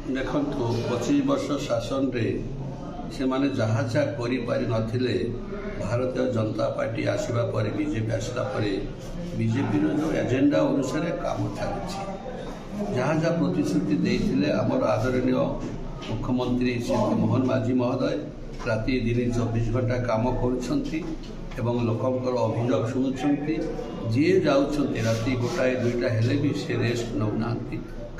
देखु 25 वर्ष शासन रे से माने जहाँ जहाँ कर भारतीय जनता पार्टी आसवा पर बीजेपी आसला बीजेपी जो एजेंडा अनुसार काम चली जहाँ जहाँ प्रतिश्रुति देते आमर आदरणीय मुख्यमंत्री श्री मोहन माझी महोदय राति दिन 24 घंटा काम कर लोकंर अभियोग शुणुंट जी जाऊँच राति गोटाए दुईटा हेले भी से रेस्ट नौना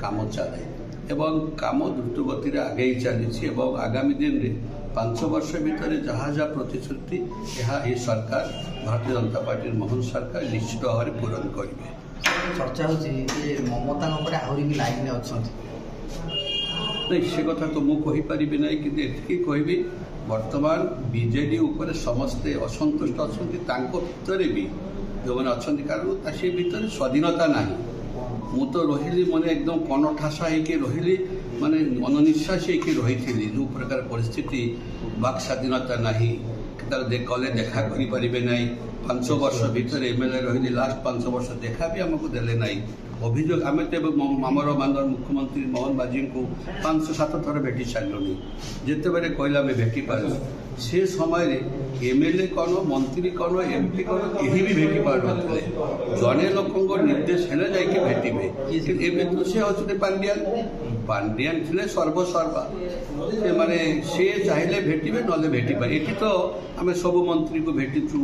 काम चले एवं काम द्रुत गति आगे चली आगामी दिन में 5 वर्ष भितर जहाँ जहाँ प्रतिश्रुति यह सरकार भारतीय जनता पार्टी मोहन सरकार निश्चित भाव में पूरण करेंगे। चर्चा ममता आहरी भी लाइन अच्छा नहीं से कथा तो मुझे कहीपरि ना कि कहबी वर्तमान बीजेडी उपर समस्ते असंतुष्ट अच्छा भितर भी जो मैंने अच्छा कारण से भितर स्वाधीनता ना मु तो रही मैंने एकदम कनठासा होली माने अनिश्वास रही जो प्रकार परिस्थिति वाक स्वाधीनता ना कले देखा करें ना 5 वर्ष भितर एमएलए रही लास्ट 5 वर्ष देखा भी आमको देले ना अभियोग आम तो आमर माननीय मुख्यमंत्री मोहन माझी को 5-7 थर भेटी सारे जिते बड़े कहला भेटी पार से समय एमएलए कौन मंत्री कौन एमपी कौन कहीं भी भेटी पार नी जड़े लोक निर्देश है जाकि भेटे तो सी अच्छे पांडियान थे सर्वसर्वा से माने सी चाहिए भेटे ना भेटी पारे ये तो आम सब मंत्री को भेटीचु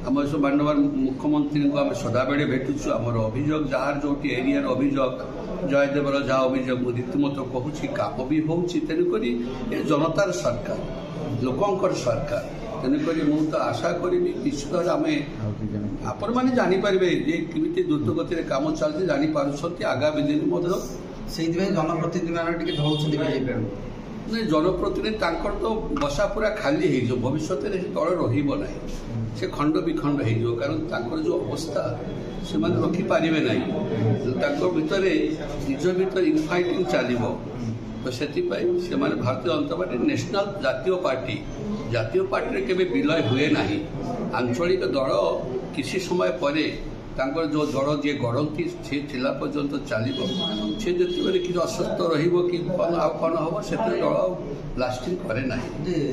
आम सब माननीय मुख्यमंत्री को आम सदाबे भेटुचु आमर अभियोग जार जो एरिया अभियोग जयदेवर जहाँ अभियोग रीतिमत कहूँ काम भी हो तेणुक जनतार सरकार लोकंर सरकार तेणुक मुझे आशा करी निश्चित भाव आम आपण मैंने जापर कि द्रुत गति कम चलती जापार आगामी दिन जनप्रतिनिधि बीजेपी नहीं जनप्रतिनिधि तो बसा पूरा खाली हो भविष्य में दल रहा से खंड विखंड हो कारण जो अवस्था से रखिपारे ना भितर निज भर इनफाइटिंग चलो तो से भारतीय जनता पार्टी नेशनल जातीय पार्टी केवे विलय हुए ना आंचलिक दल किसी समय पर जो दल जी गढ़ती सी पर्यंत चलो सी जो कि अस्वस्थ रही कौन हम से दल लास्टिंग करे ना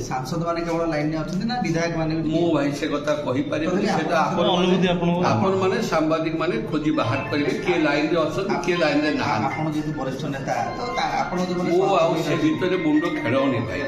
सांसद मैंने केवल लाइन अच्छे ना विधायक मैंने मु भाई से कथा कही आपण मैंने सांबादिक मैंने खोजी बाहर करेंगे किए लाइन किए लाइन वरिष्ठ नेता मुझे मुंड खेलनी भाई।